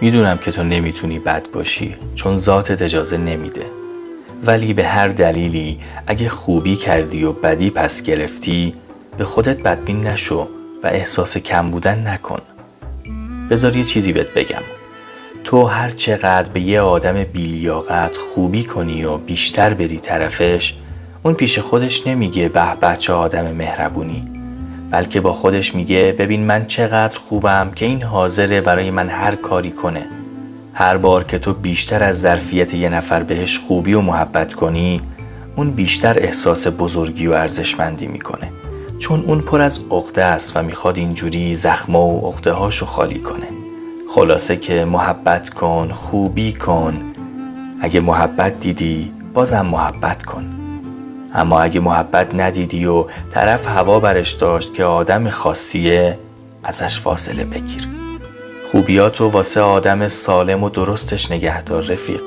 میدونم که تو نمیتونی بد باشی چون ذاتت اجازه نمیده، ولی به هر دلیلی اگه خوبی کردی و بدی پس گرفتی به خودت بدبین نشو و احساس کم بودن نکن. بذار یه چیزی بهت بگم، تو هر چقدر به یه آدم بی‌لیاقت خوبی کنی و بیشتر بری طرفش، اون پیش خودش نمیگه به به چه آدم مهربونی، بلکه با خودش میگه ببین من چقدر خوبم که این حاضره برای من هر کاری کنه. هر بار که تو بیشتر از ظرفیت یه نفر بهش خوبی و محبت کنی، اون بیشتر احساس بزرگی و ارزشمندی میکنه، چون اون پر از عقده است و میخواد اینجوری زخما و عقده هاشو خالی کنه. خلاصه که محبت کن، خوبی کن. اگه محبت دیدی بازم محبت کن، اما اگه محبت ندیدی و طرف هوا برش داشت که آدم خاصیه، ازش فاصله بگیر. خوبیاتو واسه آدم سالم و درستش نگهدار رفیق.